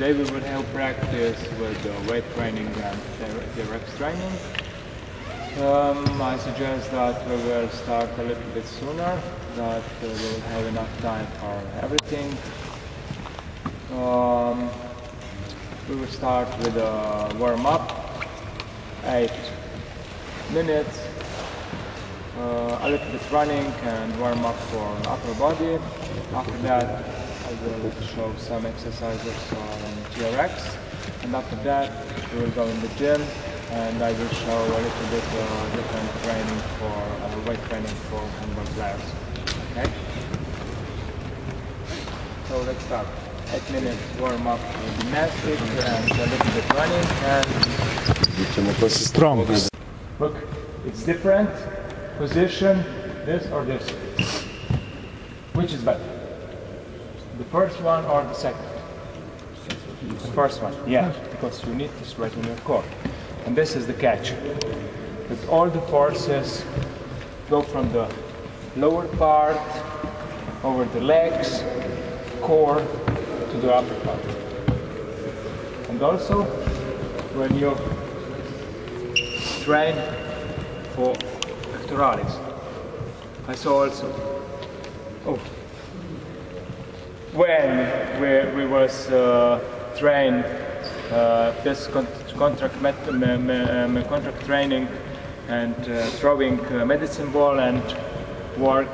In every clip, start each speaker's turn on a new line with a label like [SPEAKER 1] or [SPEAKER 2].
[SPEAKER 1] Today we will have practice with weight training and TRX training. I suggest that we will start a little bit sooner, that we will have enough time for everything. We will start with a warm-up, 8 minutes, a little bit running and warm-up for upper body. After that I will show some exercises on TRX, and after that we will go in the gym and I will show a little bit different training for weight training for handball players. Okay? So let's start. 8 minutes warm up with gymnastics and a little bit running and
[SPEAKER 2] strong.
[SPEAKER 1] Look, it's different position, this or this. Which is better? The first one or the second? The first one, yeah, because you need to straighten your core. And this is the catch. That all the forces go from the lower part over the legs, core, to the upper part. And also, when you train for pectoralis, I saw also, when we was trained this contract training and throwing medicine ball and work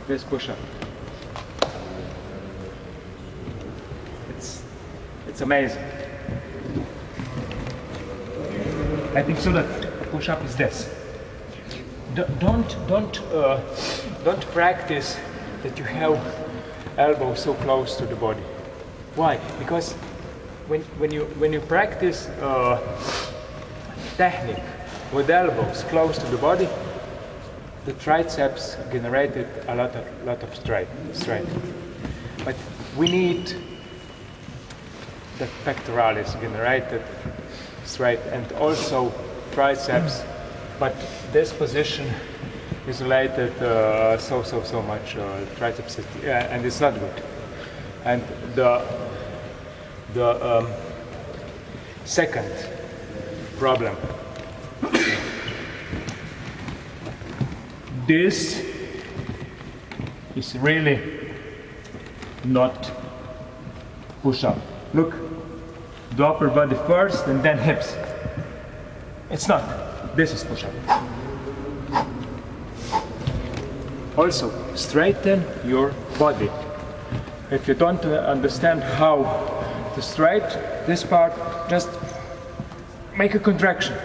[SPEAKER 1] this push-up. It's amazing. I think so that push-up is this. Don't practice that you have elbow so close to the body. Why? Because when you practice technique with elbows close to the body, the triceps generated a lot of strength. But we need the pectoralis generated straight and also triceps. But this position isolated so much triceps, and it's not good. And the second problem, this is really not push-up. Look, the upper body first and then hips. It's not. This is push-up. Also, straighten your body. If you don't understand how to straight this part, just make a contraction.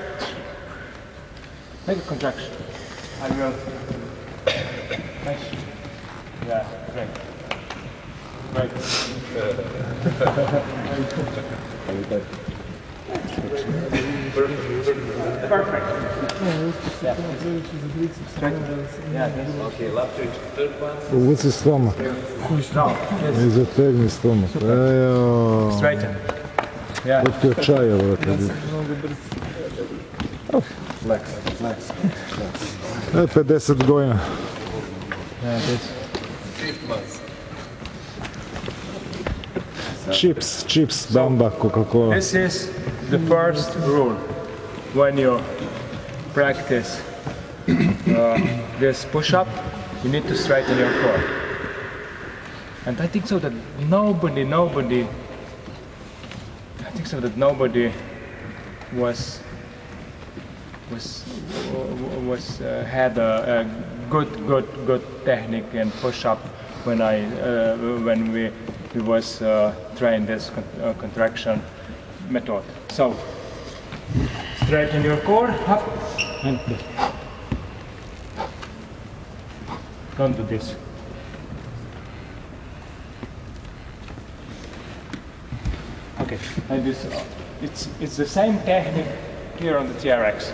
[SPEAKER 1] Make a contraction. I will. Yeah, great. Great. Perfect. Yeah. Yeah.
[SPEAKER 3] Okay, left change. Third one.
[SPEAKER 2] What's the stomach?
[SPEAKER 1] No.
[SPEAKER 2] Is a turning stomach.
[SPEAKER 1] Straighten. Yeah.
[SPEAKER 2] What your child?
[SPEAKER 3] Flex.
[SPEAKER 2] 50 going.
[SPEAKER 1] Yeah, this.
[SPEAKER 3] Fifth month.
[SPEAKER 2] Chips, Bamba, Coca-Cola.
[SPEAKER 1] This is the first rule when you practice this push-up. You need to straighten your core. And I think so that nobody had a good technique and push-up when we was trained this contraction method. So straighten your core up and lift. Don't do this. Okay, and this it's the same technique here on the TRX.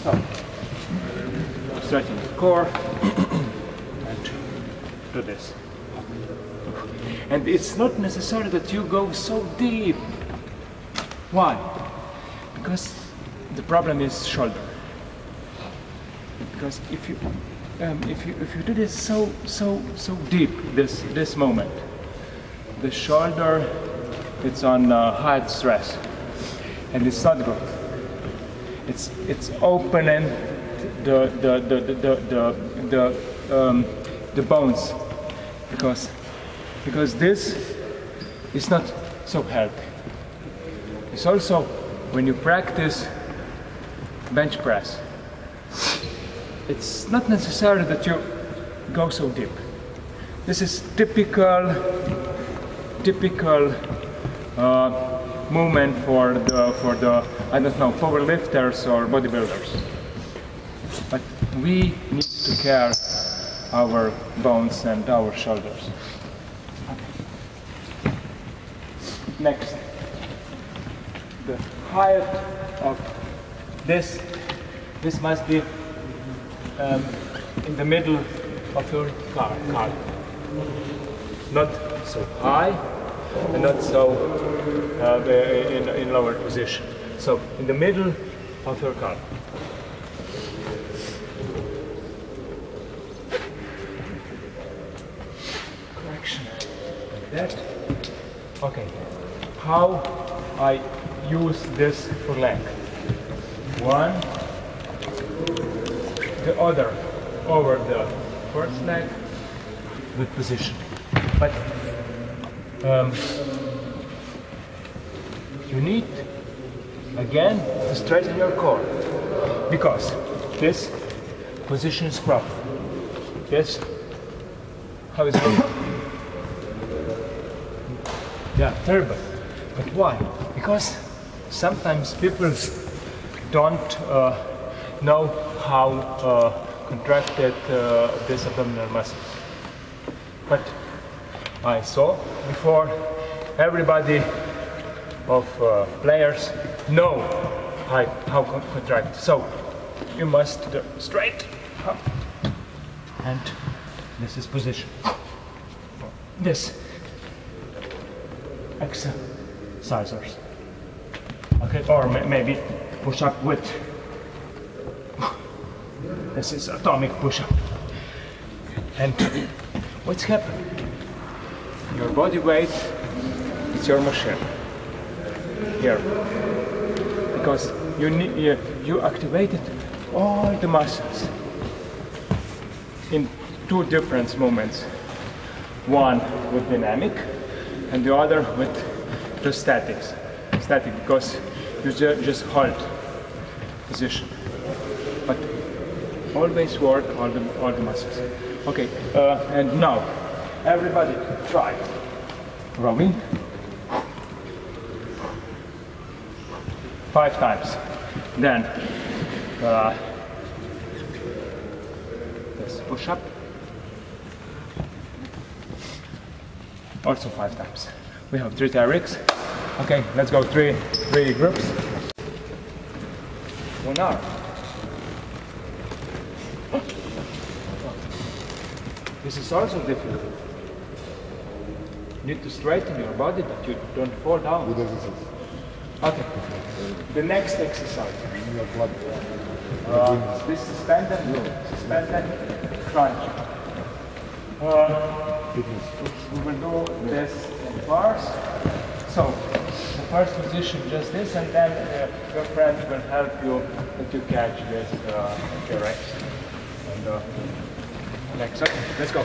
[SPEAKER 1] So straighten the core and do this. And it's not necessary that you go so deep. Why? Because the problem is shoulder. Because if you do this so deep, this moment, the shoulder it's on high stress, and it's not good. It's opening the bones because this is not so healthy. It's also when you practice bench press, it's not necessary that you go so deep. This is typical movement for the I don't know, power lifters or bodybuilders. But we need to care our bones and our shoulders. Next, the height of this must be in the middle of your calf. Not so high and not so in lower position. So in the middle of your calf. Correction. That. Okay. How I use this for leg. One, the other over the first leg. Good position. But you need again to straighten your core because this position is proper. This, how is it going? Yeah, terrible. But why? Because sometimes people don't know how contracted this abdominal muscle. But I saw before everybody of players know how contract. So you must straight up, and this is position. This exercisers. Okay, or maybe push up with. This is atomic push up. And what's happening? Your body weight is your machine. Here, because you activated all the muscles in two different movements. One with dynamic, and the other with the statics. Static because you just hold position, but always work all the muscles. Okay, and now everybody try rowing 5 times. Then this push up also 5 times. We have 3 TRX. Okay, let's go 3 groups. 1 hour. This is also difficult. You need to straighten your body that you don't fall down. Okay. The next exercise. This suspended crunch. We will do this in bars. So the first position just this, and then your friend will help you to catch this TRX. And next, okay, let's go.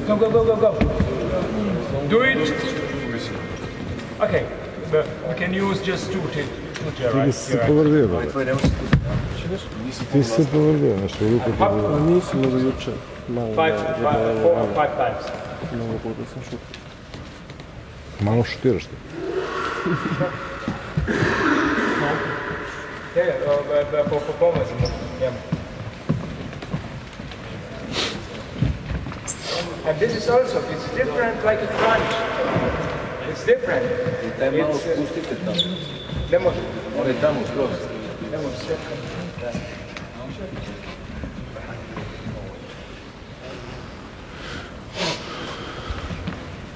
[SPEAKER 1] Go, go, go, go, go. Do it. Okay, but we can use just 2 TRX.
[SPEAKER 2] Ти се повърдил, бе. Ти се повърдил, нещо рука повърдил.
[SPEAKER 4] Ние си много юча.
[SPEAKER 1] 5 times.
[SPEAKER 4] Много по-да съм шут.
[SPEAKER 2] Malo šutiraš ti.
[SPEAKER 1] Помазано. And this is also, it's different like a crunch. It's different.
[SPEAKER 3] Дай малко спустите там.
[SPEAKER 1] Не може.
[SPEAKER 3] Оле, там скоро.
[SPEAKER 1] Не може.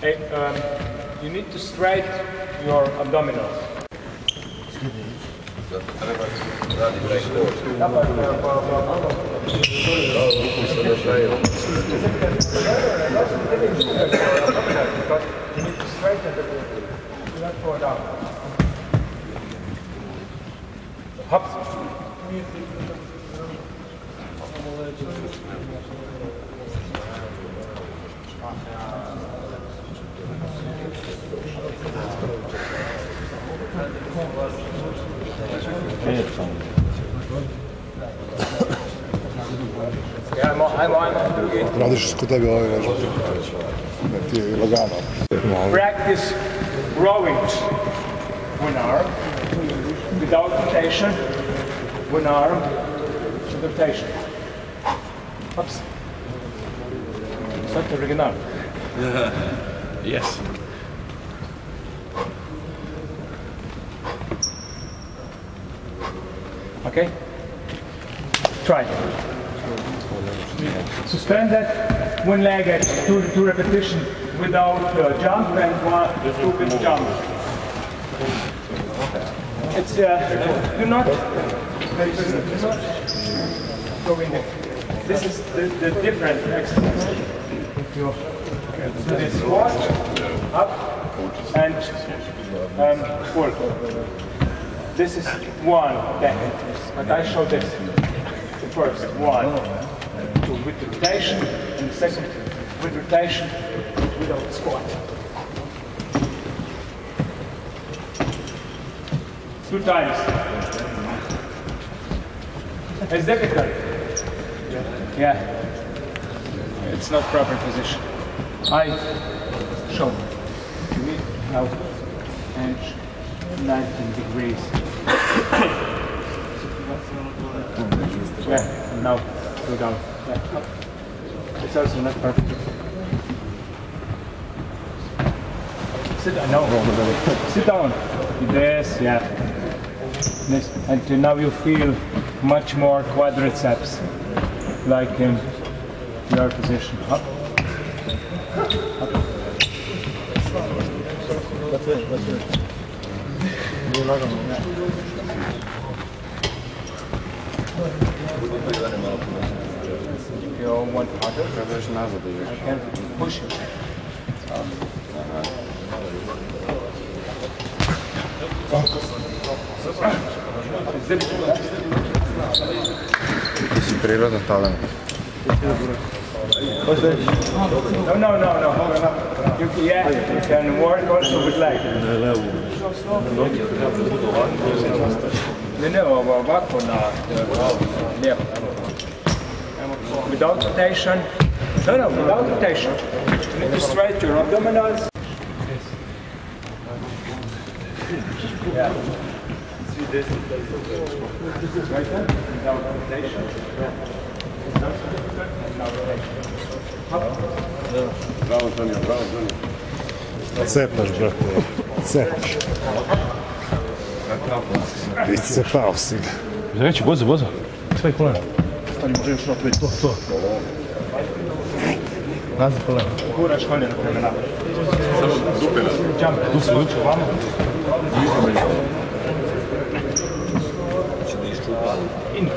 [SPEAKER 1] Hey, you need to straighten your abdominals.
[SPEAKER 3] Treba radi preko.
[SPEAKER 1] You need to straighten
[SPEAKER 2] Radiš kod tebe ovaj vežba. Ne, ti je lagano.
[SPEAKER 1] Practice rowing. One arm, without rotation. One arm, with rotation. Ups. Sad je original.
[SPEAKER 3] Yes.
[SPEAKER 1] Okay? Try. Suspend that one leg at two repetitions without jump and two with jump. It's do not go in there. This is the different exercise. You do this squat, up, and pull. This is one technique, but I show this. The first one with rotation, and the second with rotation without squat. 2 times. It's difficult. Yeah. It's not proper position. I show now and 19 degrees. Yeah, and now go down. Yeah. It's also not perfect. Sit down. No. Sit down. This, yeah. This. And now you feel much more quadriceps, like in your position. Up. Up.
[SPEAKER 4] That's it.
[SPEAKER 1] If you want harder, I can push you.
[SPEAKER 2] Ti si prirodan talent.
[SPEAKER 1] No. You can work also with leg. Ne, ovako na lijevo. Without rotation. No, without rotation. You need to straighten your abdominals. Yeah. See this? Right there? Without rotation. Now rotation.
[SPEAKER 3] Bravo, Tonio, bravo, Tonio.
[SPEAKER 2] Cepaš, brate. Cepaš. Iscepao si ga.
[SPEAKER 4] Reći, bozo. Sve kolena. Stani, može još napred, to. Nazad kolena.
[SPEAKER 1] Guraš koljeno prema napred.
[SPEAKER 3] Samo dupe nas.
[SPEAKER 1] Jump.
[SPEAKER 4] Tu vamo.
[SPEAKER 1] In.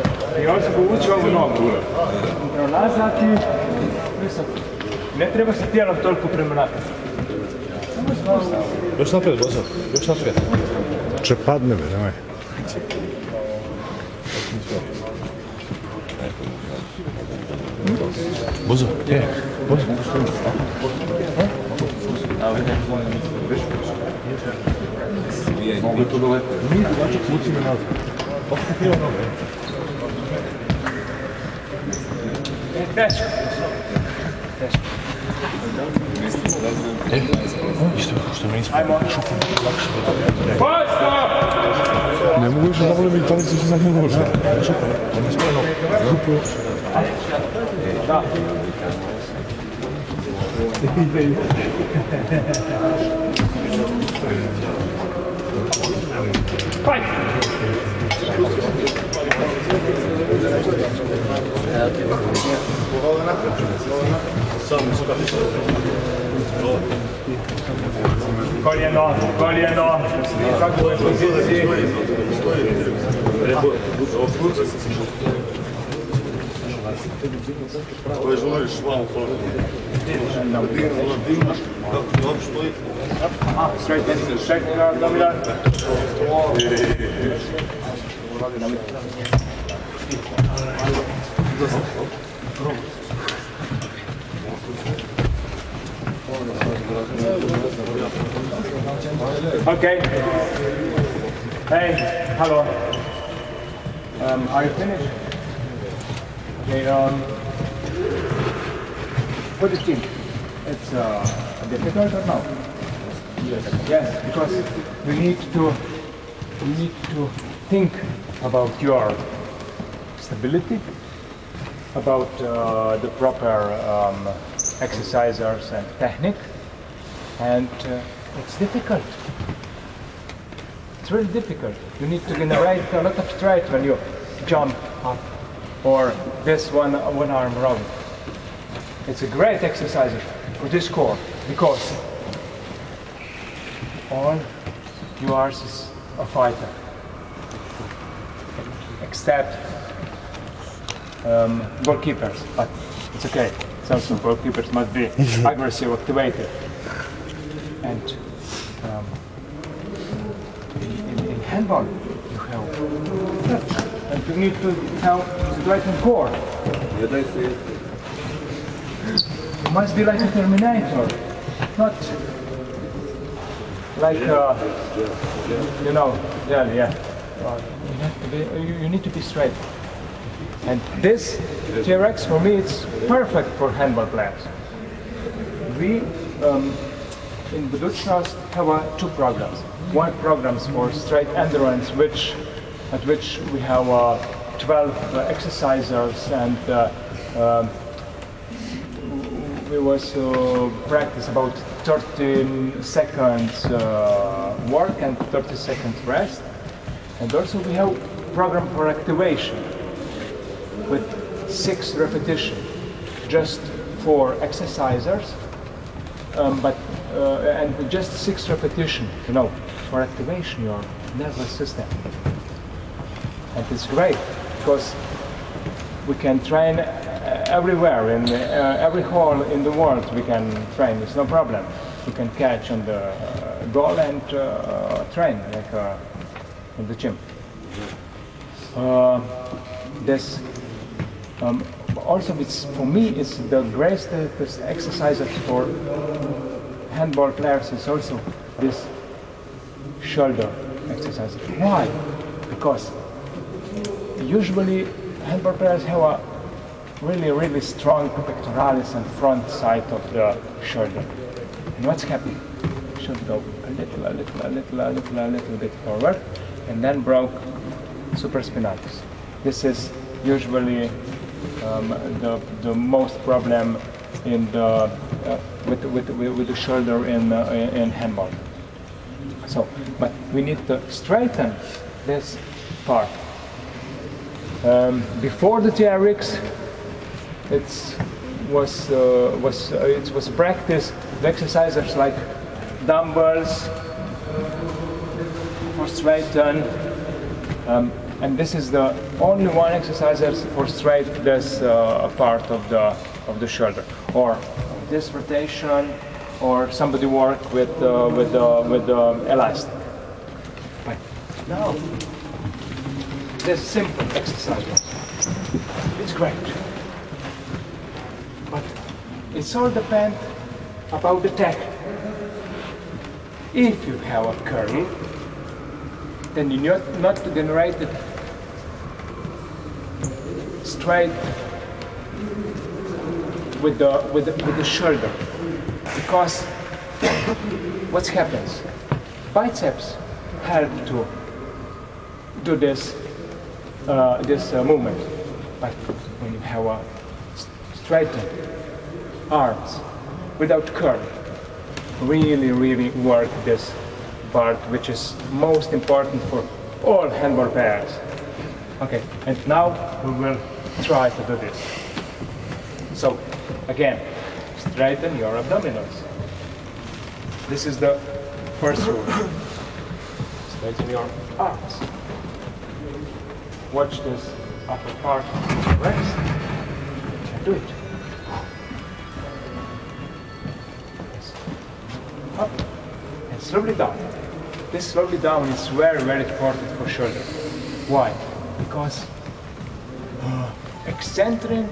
[SPEAKER 1] I on se povuče ovu nogu. Upravo nazad i visoko. Ne treba se tijelom toliko prema napred.
[SPEAKER 4] Još napred, bozo. Još napred.
[SPEAKER 2] Če padne me, nemoj.
[SPEAKER 4] Bozo, bozo.
[SPEAKER 3] Mogu to dolete.
[SPEAKER 4] Nije drugače, puci me nazad. Opustio noge.
[SPEAKER 1] Teško.
[SPEAKER 4] Isto što mi nismo.
[SPEAKER 1] Ajmo. Posto!
[SPEAKER 2] Ne mogu više zavoliti mentalicu se zadnje nože.
[SPEAKER 1] Da. Fight! Koljeno. Kako je poziciji?
[SPEAKER 3] Ovo je žuriš malo formu. Dobro stoji.
[SPEAKER 1] Straight abdominal. Okay. Hey, hello. Are you finished? Okay. What do you think? It's difficult or no? Yes, because we need to think about your stability, about the proper exercisers and technique, and it's difficult. It's really difficult. You need to generate a lot of strength when you jump up, or this one arm round. It's a great exercise for this core because all yours is a fighter, except goalkeepers, but it's okay. It's also goalkeepers must be aggressive, activated, and in handball you have touch, and you need to have straighten core. You must be like a Terminator, not like you know, yeah. You need to be straight. And this TRX for me it's perfect for handball players. We in Budapest have two programs. One program for straight endurance, at which we have 12 exercisers, and we was practice about 13 seconds work and 30 seconds rest. And also we have program for activation with 6 repetitions, just for exercisers, and with just 6 repetitions, you know, for activation your nervous system. And it's great because we can train everywhere, in every hall in the world we can train, it's no problem. We can catch on the goal and train like in the gym. This also it's, for me it's the greatest exercise for handball players is also this shoulder exercise. Why? Because usually handball players have a really strong pectoralis and front side of the shoulder. And what's happening? Should go a little bit forward, and then broke supraspinatus. This is usually the most problem in the with the shoulder in handball. So, but we need to straighten this part. Before the TRX, it was practice the exercises like dumbbells for straighten, and this is the only one exercise for straight this part of the shoulder, or this rotation, or somebody work with the elastic. But now this simple exercise, it's great. But it's all depends about the technique. If you have a curl, then you not to generate it straight with the shoulder, because what happens? Biceps help to do this movement, but when you have a straightened arms without curl, really work this part, which is most important for all handball players. Okay, and now we will try to do this. So again, straighten your abdominals. This is the first rule. Straighten your arms. Watch this upper part rest. And do it. Up and slowly down. This slowly down is very important for shoulder. Why? Because eccentric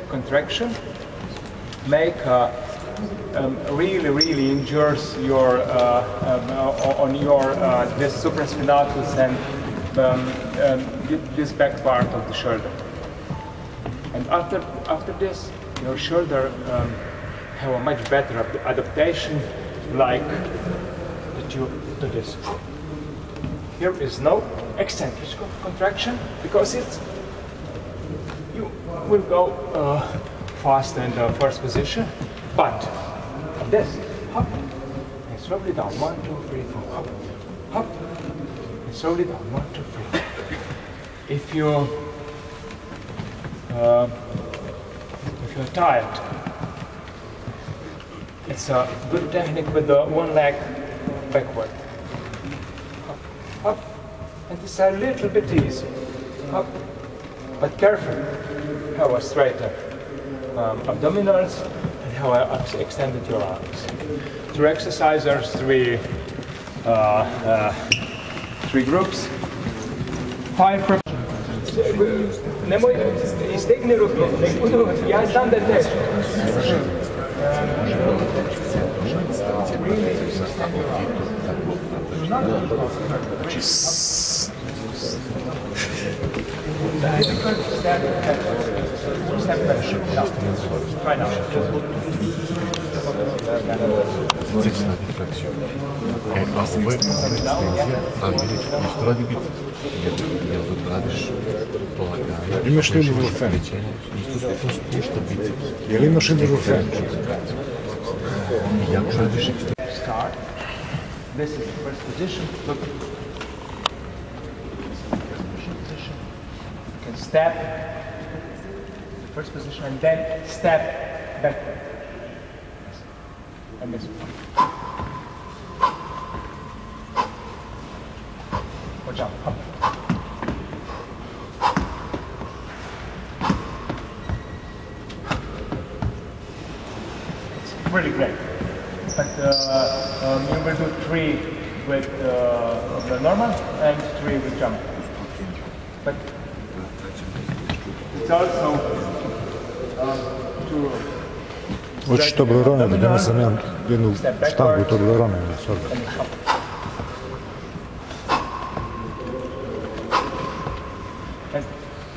[SPEAKER 1] contraction make really injures your on your this supraspinatus and this back part of the shoulder. And after this, your shoulder have a much better adaptation, like that you do this. Here is no eccentric contraction because you will go fast in the first position, but this, hop, and slowly down, 1, 2, 3, 4, hop, hop, and slowly down, 1, 2, 3. If you're tired, it's a good technique with the one leg backward. Hop, hop, and it's a little bit easy. Hop, but careful. Have a straighter abdominals and how I extended your arms. 3 exercises, 3 groups. 5 Nemoj iztegni ruke, nek budu, ja znam da je teško. Try now.
[SPEAKER 2] Fizična defleksija. Ovo je ekstenzija, ali vidjet ću isto radi biti. Jer dok radiš polaganje,
[SPEAKER 5] imaš li ibuprofen?
[SPEAKER 2] Isto spušta bicips.
[SPEAKER 5] Je li imaš ibuprofen?
[SPEAKER 2] I ako radiš
[SPEAKER 1] Start. This is the first position. Look. You can step. First position and then step backward. And this one. Or jump. Up. It's really great. But you will do 3 with the normal and 3 with jump. But it's also to
[SPEAKER 5] Hoćeš Toblerone, da donesem jednu štangu Toblerone.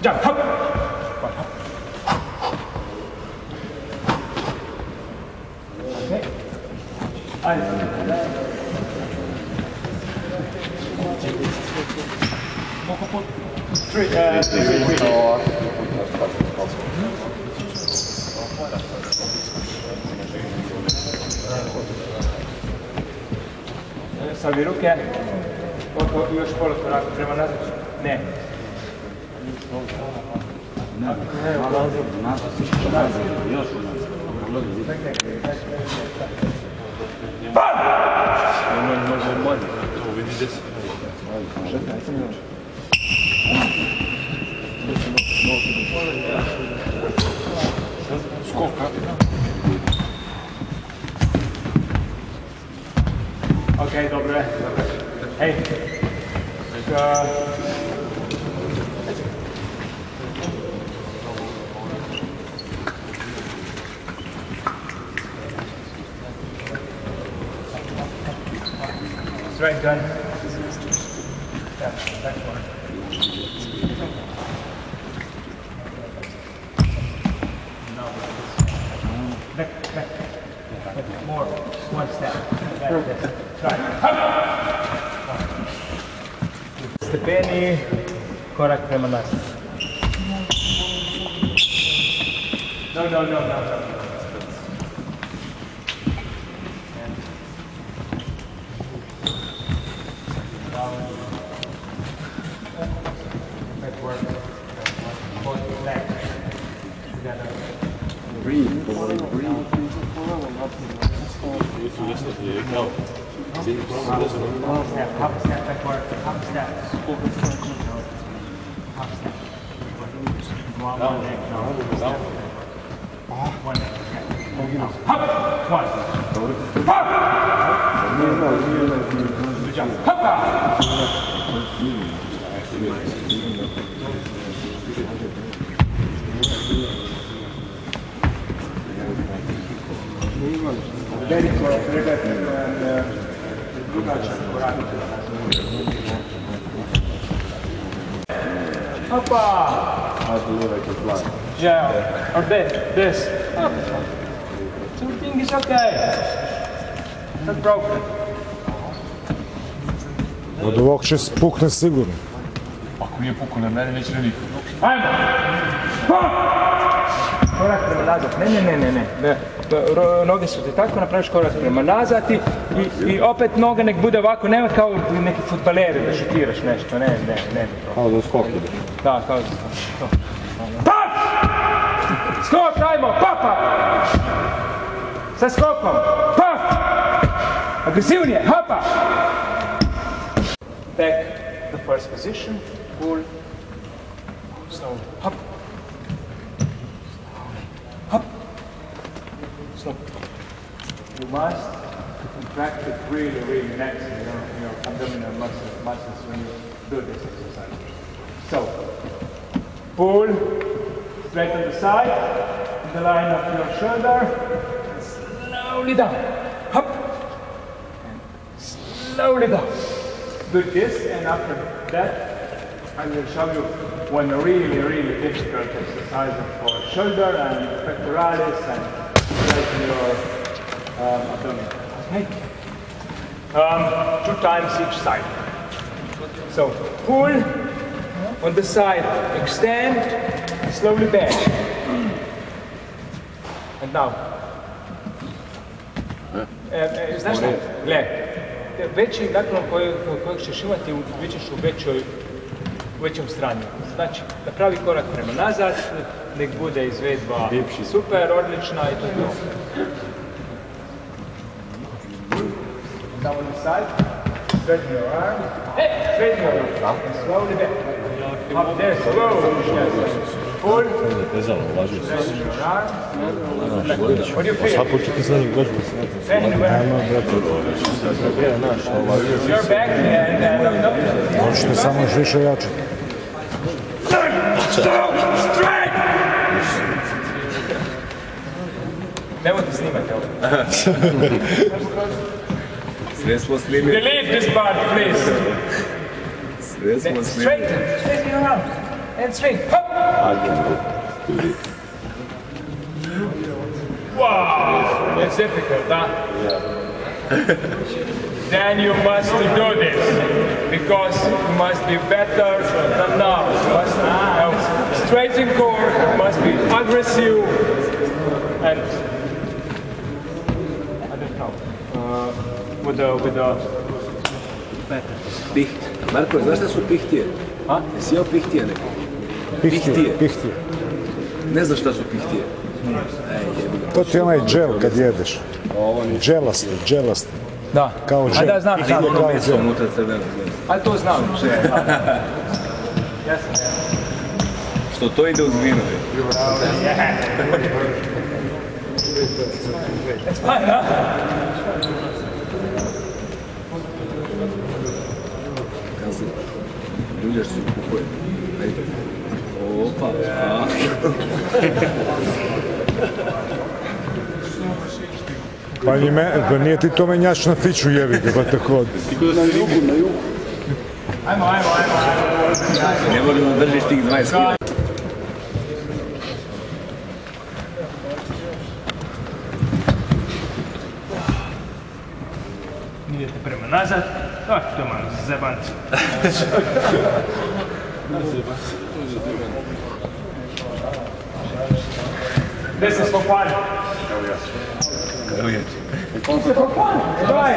[SPEAKER 1] Jump, hop! Okay. 3. Stavi ruke, još polukorak prema nazad. Ne. Okej, dobre. Hej. Straight gun. Yeah, back one. Back. More. One step. Like this. Try. Stepeni, korak prema nas. No. Backward. Both legs together.
[SPEAKER 3] Breathe.
[SPEAKER 1] Half step backward, half step. Half step. One leg, no. One leg, okay. Hop! One. Hop! Good job. Hop! Veliko pregledno drugačan korak. Hopa! Yeah, or this. Everything is okay. Not broken.
[SPEAKER 5] Od ovog će pukne sigurno.
[SPEAKER 4] Ako nije pukao na mene, neće na nikog.
[SPEAKER 1] Ajmo! Korak prema nazad. Ne. Noge su ti tako, napraviš korak prema nazad i opet noga nek bude ovako, nema kao neki futbaleri da šutiraš nešto, ne.
[SPEAKER 3] Kao da skok ide.
[SPEAKER 1] Da, kao da skok. Paf! Skok, ajmo, papa! Sa skokom, paf! Agresivnije, hopa! Back the first position, pull, slowly, hop. Hop. So you must contract it really next to your abdominal muscles when you do this exercise. So pull straight on the side, in the line of your shoulder, and slowly down. Hop. And slowly down. Do this, and after that I will show you one really difficult exercise for shoulder and pectoralis and straighten your abdomen. Okay? 2 times each side. So pull on the side, extend, slowly back. And now. Znaš šta? Gle, veći naklon kojeg ćeš imati, bit ćeš u većem stranju. Znači, napravi korak prema nazad, nek bude izvedba super, odlična i to je to. Down on the side, straighten your arm, straighten your arm, and slowly back. Up there, slow. Pull, straighten your arm. What do you feel? Your back and no.
[SPEAKER 5] Možete samo još više jače.
[SPEAKER 1] Straight! Nemojte snimati ovo.
[SPEAKER 6] Sve smo snimili.
[SPEAKER 1] Delete this part, please.
[SPEAKER 6] Sve smo snimili.
[SPEAKER 1] Straighten your arm. And swing. Hop! Wow! It's difficult, huh? Then you must do this, because you must be better than now. You must have straighten core, you must be aggressive, and I don't know, with the
[SPEAKER 6] Piht. Marko, znaš šta su pihtije?
[SPEAKER 1] A?
[SPEAKER 6] Jesi jeo pihtije neko?
[SPEAKER 5] Pihtije.
[SPEAKER 6] Ne znaš šta su pihtije?
[SPEAKER 5] To ti je onaj džel kad jedeš. Dželasti.
[SPEAKER 1] da.
[SPEAKER 5] Kao džel.
[SPEAKER 1] A da, znam.
[SPEAKER 6] Ono meso unutra crveno.
[SPEAKER 1] Ali to znam.
[SPEAKER 6] Što to ide uz vino.
[SPEAKER 1] It's fine, huh?
[SPEAKER 6] Kazi, ljuljaš si kupuje. Ajde. Opa.
[SPEAKER 5] Pa nije ti to menjač na fiću jevi ga, pa tako od.
[SPEAKER 3] Na jugu.
[SPEAKER 1] Ajmo.
[SPEAKER 6] Ne možemo držiš tih 20 kila.
[SPEAKER 1] Idete prema nazad. To je malo zebanci. Gdje se spopali? Se popali, daj!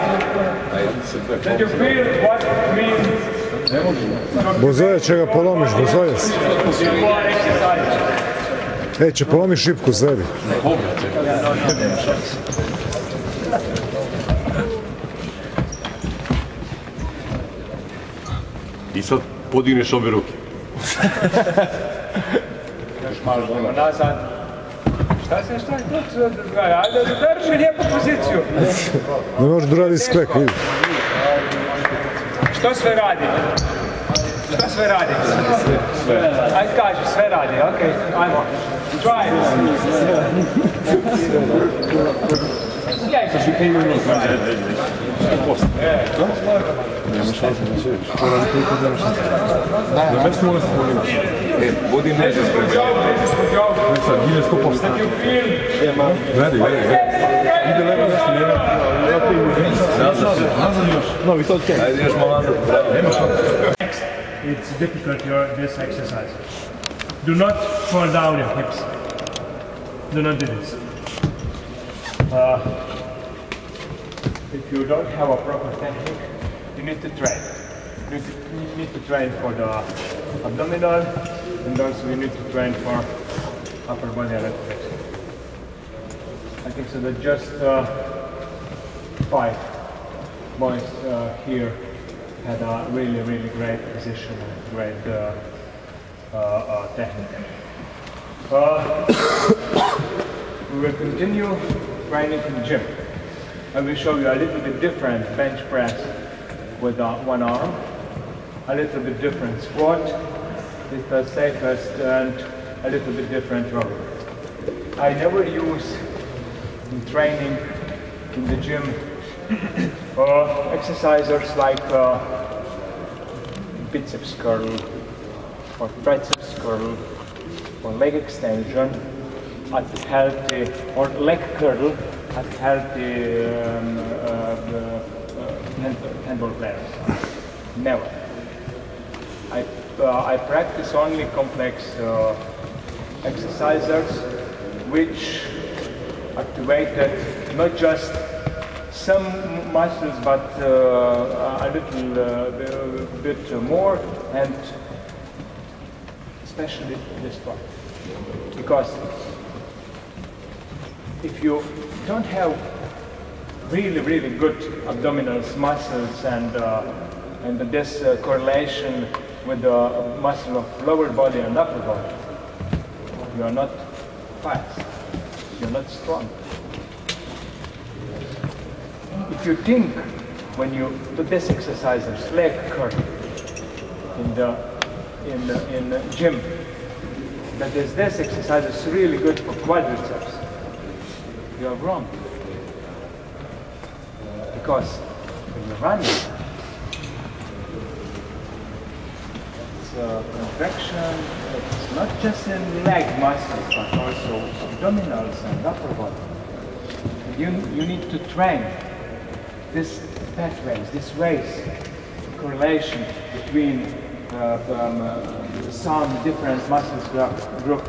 [SPEAKER 1] That you feel what it means.
[SPEAKER 5] Bozoja će ga polomiš, Bozojac. Će polomiš šipku sebi.
[SPEAKER 3] I sad podigneš obje ruke.
[SPEAKER 1] Još malo prema nazad. Šta je to? Ajde, drži lijepu poziciju.
[SPEAKER 5] Ne možeš da radi sklek, vidi.
[SPEAKER 1] Što sve radi? Ajde kaži, sve radi, okej, ajmo. Try.
[SPEAKER 3] svi kaj imaju unutra. 100%. Da? Nema šanse da ćeš. Ona koliko nema šanse. Na mestu mogu se pogledaš.
[SPEAKER 6] Budi nežan spremio.
[SPEAKER 3] Ne sad, ide 100%. Gledaj. Ide levo nešto, nema. Nazad još. No, vi to odkaj.
[SPEAKER 6] Ajde još malo nazad.
[SPEAKER 3] Nema šanse.
[SPEAKER 4] It's difficult this exercise. Do not fall down your hips. Do not do this.
[SPEAKER 1] If you don't have a proper technique, you need to train. You need to train for the abdominal, and also you need to train for upper body a little bit. I think so that just 5 boys here had a really great position and great technique. We will continue training in the gym. I will show you a little bit different bench press with one arm, a little bit different squat with the safest, and a little bit different row. I never use in training in the gym exercises like biceps curl or triceps curl or leg extension at healthy, or leg curl at healthy handball players. Never. I practice only complex exercises which activated not just some muscles but a little bit more, and especially this one. Because if you don't have really good abdominal muscles and this correlation with the muscle of lower body and upper body, you are not fast, you're not strong. If you think when you do this exercises, leg curl in the gym, that this exercise is really good for quadriceps, you are wrong. Because when you're running, it's a contraction, it's not just in leg muscles, but also abdominals and upper body. You need to train these pathways, these ways, correlation between some different muscles group.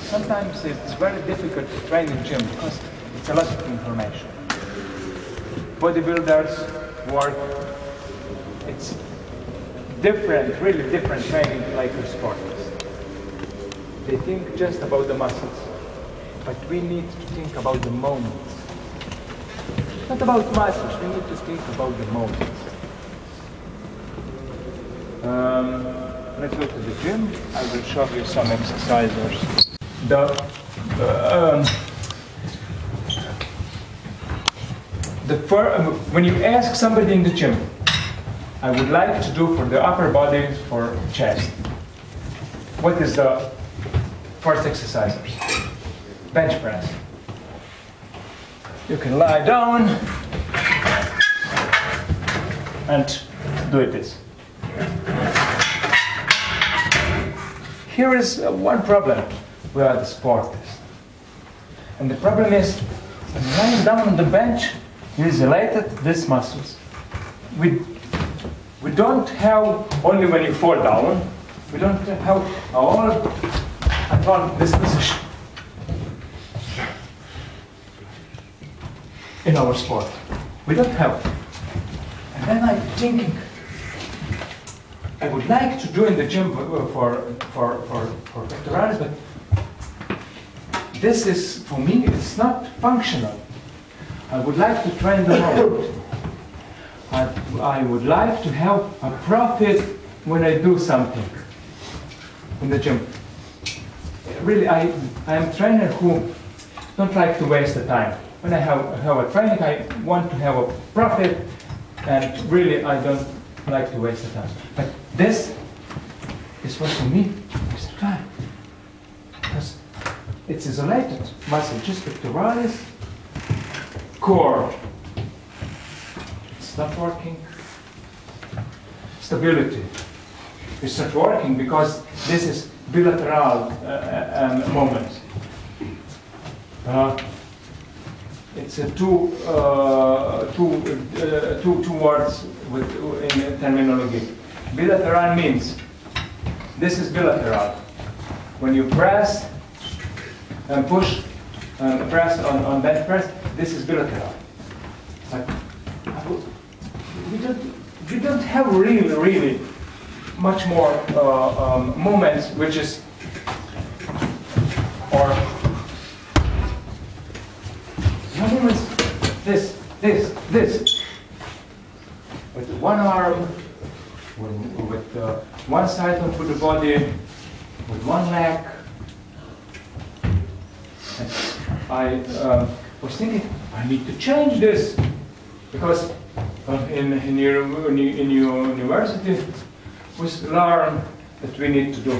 [SPEAKER 1] Sometimes it's very difficult to train in gym because it's a lot of information. Bodybuilders work, it's different, really different training like for sports. They think just about the muscles, but we need to think about the moments. Not about muscles, we need to think about the moments. Let's go to the gym. I will show you some exercises. When you ask somebody in the gym, I would like to do for the upper body, for chest. What is the first exercise? Bench press. You can lie down and do it this. Here is one problem with the sporters. And the problem is, when lying down on the bench, you isolated these muscles. We don't have, only when you fall down, we don't have at all this position in our sport. We don't have. And then I'm thinking, I would like to do in the gym for pectoralis, but this is, for me, it's not functional. I would like to train the moment. I would like to have a profit when I do something in the gym. Really, I am a trainer who don't like to waste the time. When I have a training, I want to have a profit, and really I don't like to waste the time. But this is what for me is time. Because it's isolated muscle, just pectoralis, core. It's not working. Stability. It's not working because this is bilateral moment. It's two words in terminology. Bilateral means this is bilateral. When you press and push and press on bench press, this is bilateral. But we don't have really much more moments, which is or no moments. This with one arm, with one side of the body, with one leg. And I was thinking I need to change this because in university we learn that we need to do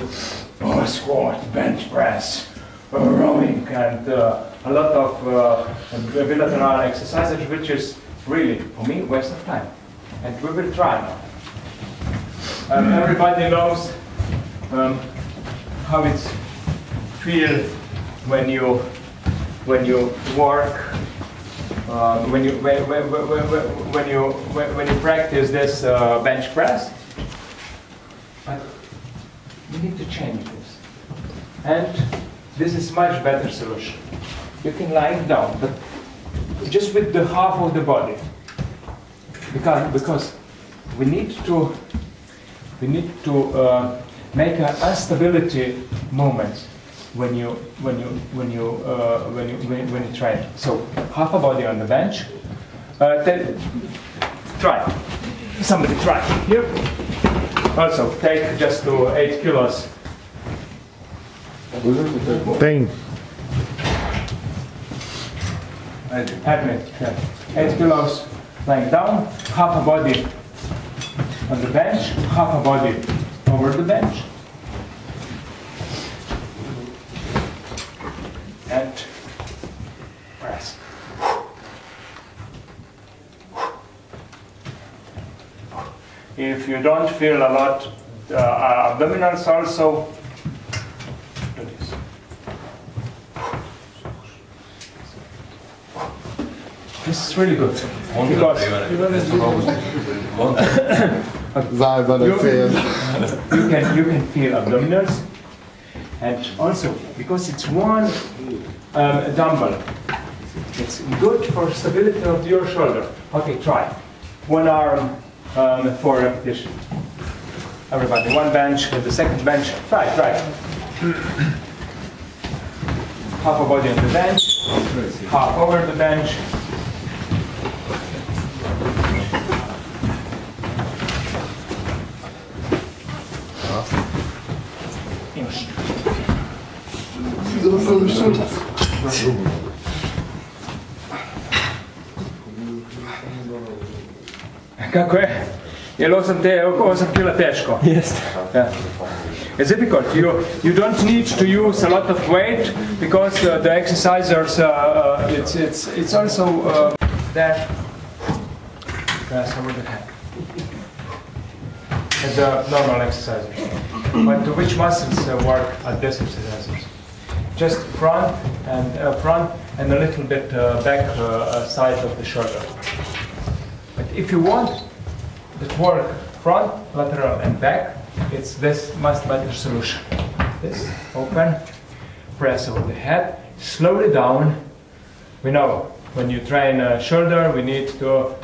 [SPEAKER 1] squat, bench press, rowing, and a lot of bilateral exercises, which is really, for me, waste of time. And we will try now. Everybody knows how it feels when you work, when you practice this bench press. But we need to change this, and this is much better solution. You can lie down, but just with the half of the body, because we need to make a stability moment when you train. So half a body on the bench. Try. Somebody try here. Also take just to 8 kilos.
[SPEAKER 5] Tem.
[SPEAKER 1] 8 kilos lying down, half a body on the bench, half a body over the bench. And press. If you don't feel a lot abdominals, also do this. This is really good because you can feel abdominals, and also because it's one dumbbell, it's good for stability of your shoulder. Okay, try. One arm, 4 repetitions. Everybody, one bench with the second bench. Try. Half a body on the bench, half over the bench. Kako je? Jel 8 kila teško?
[SPEAKER 7] Yes.
[SPEAKER 1] Yeah. It's difficult. You don't need to use a lot of weight because the exercisers. It's also that press over the head as a normal exercise. But to which muscles work at this exercises? Just front and a little bit back side of the shoulder. But if you want to work front, lateral, and back, it's this much better solution. This open, press over the head, slowly down. We know when you train shoulder, we need to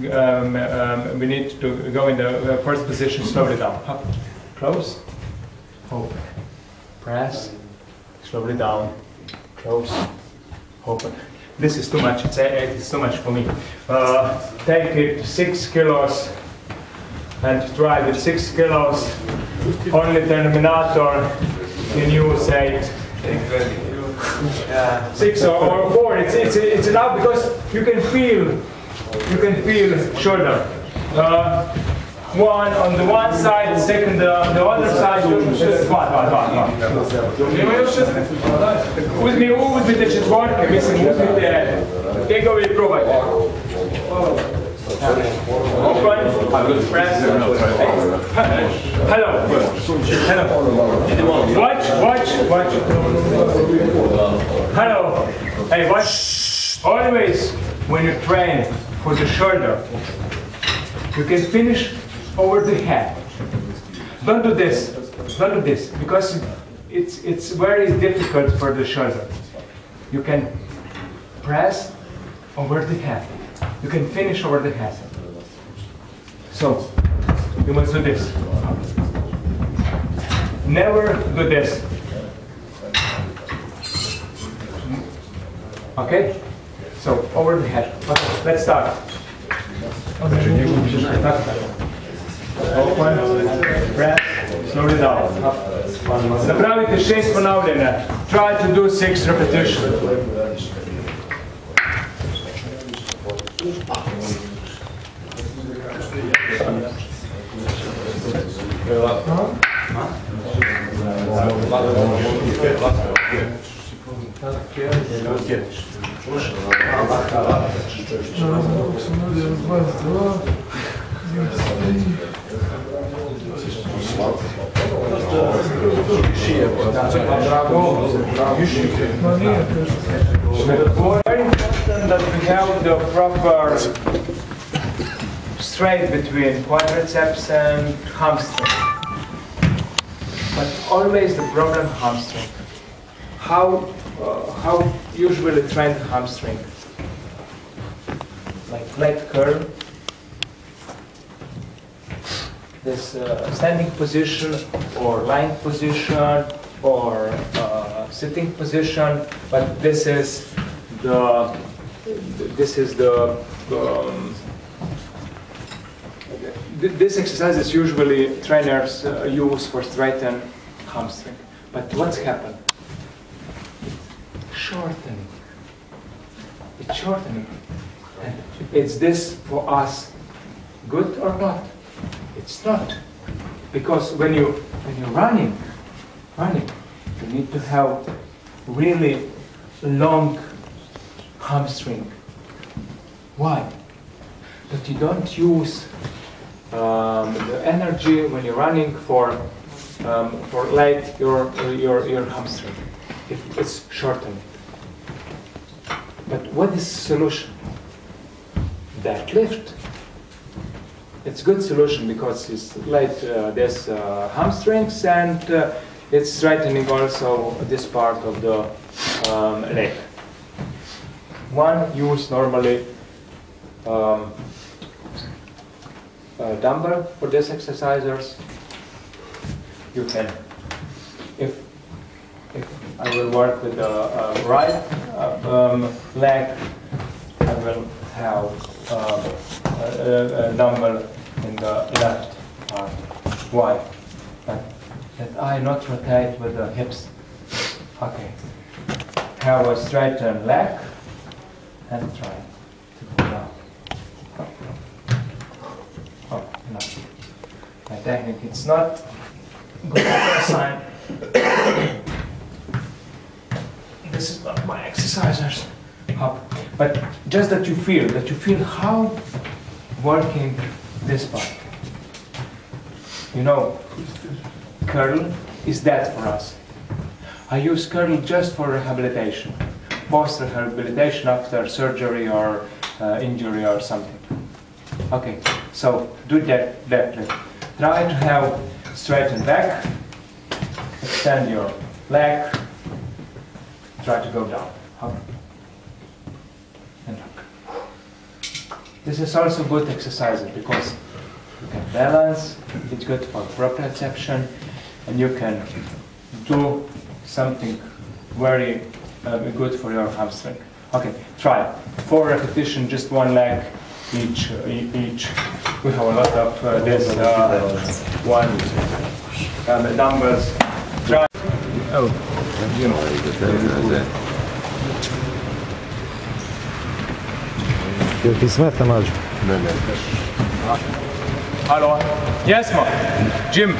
[SPEAKER 1] go in the first position, slowly down. Up, close, open, press, slowly down, close, open. This is too much. It's too much for me. Take it 6 kilos and try with 6 kilos. Only Terminator can use 8. 6 or 4. It's enough because you can feel shoulder. one on the one side, second on the other side. Uzmite četvorke, mislim, uzmite tegovi i probajte. Open, press, hello, watch, hello, hey, watch, always when you train for the shoulder, you can finish over the head. Don't do this, because it's very difficult for the shoulder. You can press over the head. You can finish over the head. So, you must do this. Never do this. Okay? So, over the head. Okay, let's start. Open, press, slow it down. Napravite 6 ponavljanja. Try to do 6 repetitions. Very important that we have the proper straight between quadriceps and hamstring. But always the problem hamstring. How usually train the hamstring? Like leg curl. This standing position or lying position or sitting position, but this is the this exercise is usually trainers use for straighten hamstring. But what's happened? Shortening. It's shortening. And is this for us good or not? It's not, because when you're running, you need to have really long hamstring. Why? But you don't use the energy when you're running for light your hamstring. It's shortened. But what is the solution? Deadlift. It's a good solution because it's light this hamstrings and it's straightening also this part of the leg. One use normally dumbbell for these exercises. You can, if I will work with the right leg, I will have a dumbbell in the left arm. Why? That I not rotate with the hips. Okay. Have a straighten leg and try to go down. Oh, no. My technique, it's not good sign. This is not my exercises. But just that you feel how working this part. You know, curl is that for us. I use curl just for rehabilitation. Most rehabilitation after surgery or injury or something. Okay, so do that lift. Try to have straighten back, extend your leg, try to go down. Up. And up. This is also good exercise because you can balance, it's good for proprioception, and you can do something very good for your hamstring. Okay, try 4 repetitions, just one leg each. We have a lot of this one dumbbells. Try. Oh.
[SPEAKER 5] Jel ti smeta mađo?
[SPEAKER 2] Ne.
[SPEAKER 1] Hello. Yes, ma. Jim.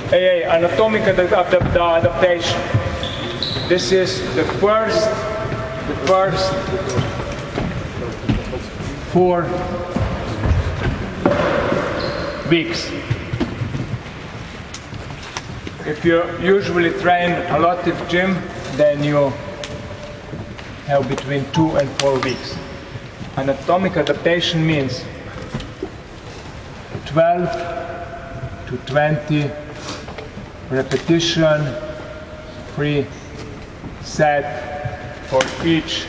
[SPEAKER 1] Hey, anatomic adaptation. This is the first 4 weeks. If you usually train a lot in gym, then you have between 2 and 4 weeks. Anatomic adaptation means 12 to 20 repetition, 3 set for each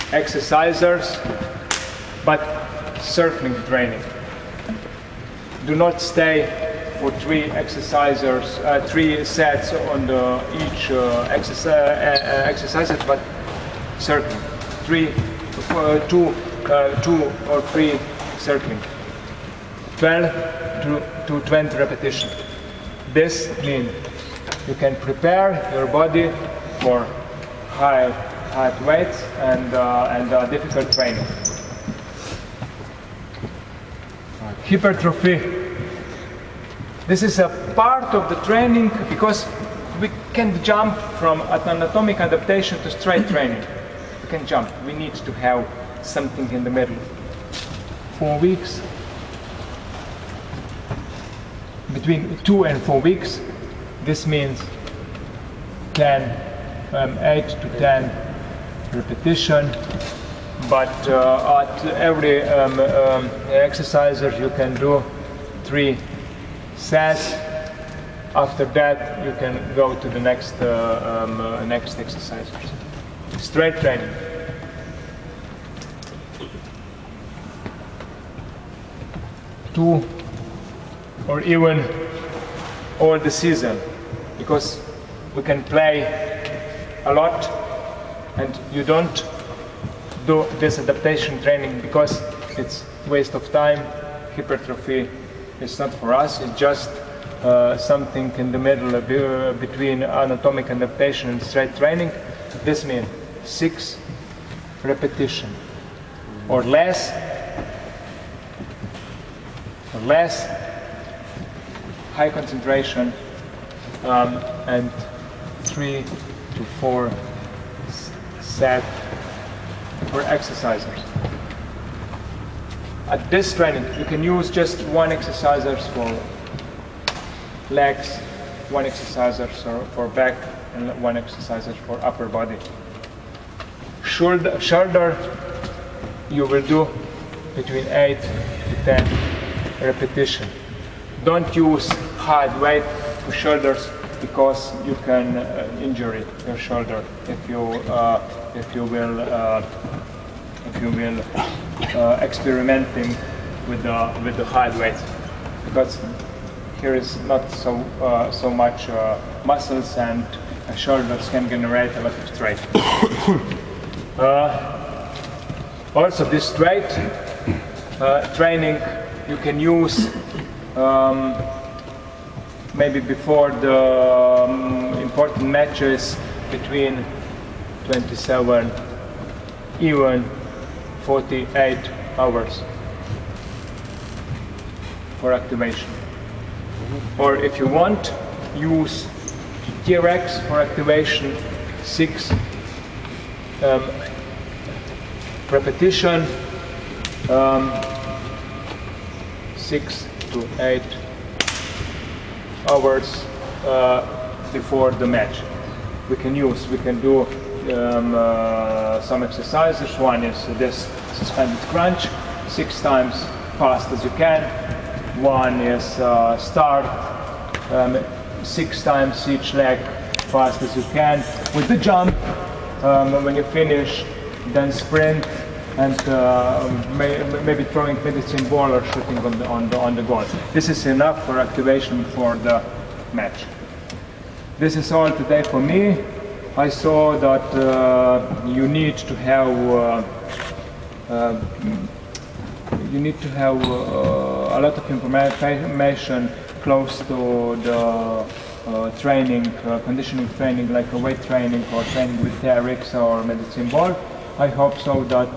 [SPEAKER 1] exercisers, but circling training. Do not stay for 3 exercisers, 3 sets on each exercises, but circling. 2 or 3 circling. 12 to 20 repetition. This means you can prepare your body for high weights and difficult training. Hypertrophy. This is a part of the training because we can't jump from anatomic adaptation to straight training. We can jump. We need to have something in the middle. 4 weeks. Between 2 and 4 weeks. This means 8 to 10 repetition. But at every exerciser you can do 3 sets. After that you can go to the next exercisers. Straight training. Two or even all the season, because we can play a lot and you don't do this adaptation training because it's waste of time. Hypertrophy is not for us, it's just something in the middle between anatomic adaptation and straight training. This means 6 repetition or less, high concentration, and 3 to 4 sets for exercisers. At this training, you can use just 1 exercisers for legs, 1 exerciser for back, and 1 exerciser for upper body. Shoulder, you will do between 8 to 10 repetition. Don't use hard weight for shoulders because you can injure your shoulder if you will experimenting with the hard weight, because here is not so much muscles, and shoulders can generate a lot of straight. Also, this straight training you can use maybe before the important matches between 27, even 48 hours for activation. Or if you want, use TRX for activation, 6 repetition, 6 to 8 hours before the match. We can do some exercises. One is this suspended crunch, 6 times fast as you can. One is start 6 times each leg fast as you can. With the jump, when you finish, then sprint and maybe throwing medicine ball or shooting on the goal. This is enough for activation for the match. This is all today for me. I saw that you need to have a lot of information close to the training, conditioning training, like a weight training or training with TRX or medicine ball. I hope so that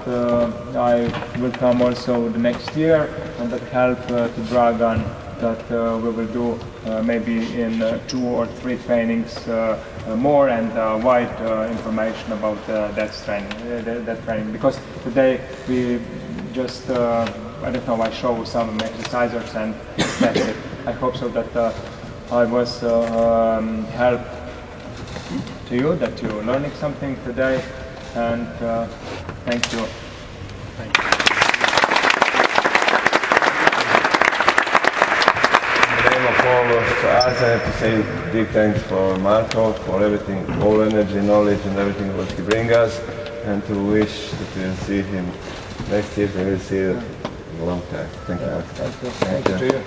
[SPEAKER 1] I will come also the next year and that help to Dragan, that we will do maybe in 2 or 3 trainings more and wide information about that training. Because today we just, I don't know, I show some exercises and that's it. I hope so that I was help to you, that you're learning something today, and thank you.
[SPEAKER 3] In the name of all of us, I have to say big thanks for Marko, for everything, all energy, knowledge and everything what he brings us, and to wish that we'll see him next year, and we'll see you in a long time. Thank you.
[SPEAKER 1] Thank you to you.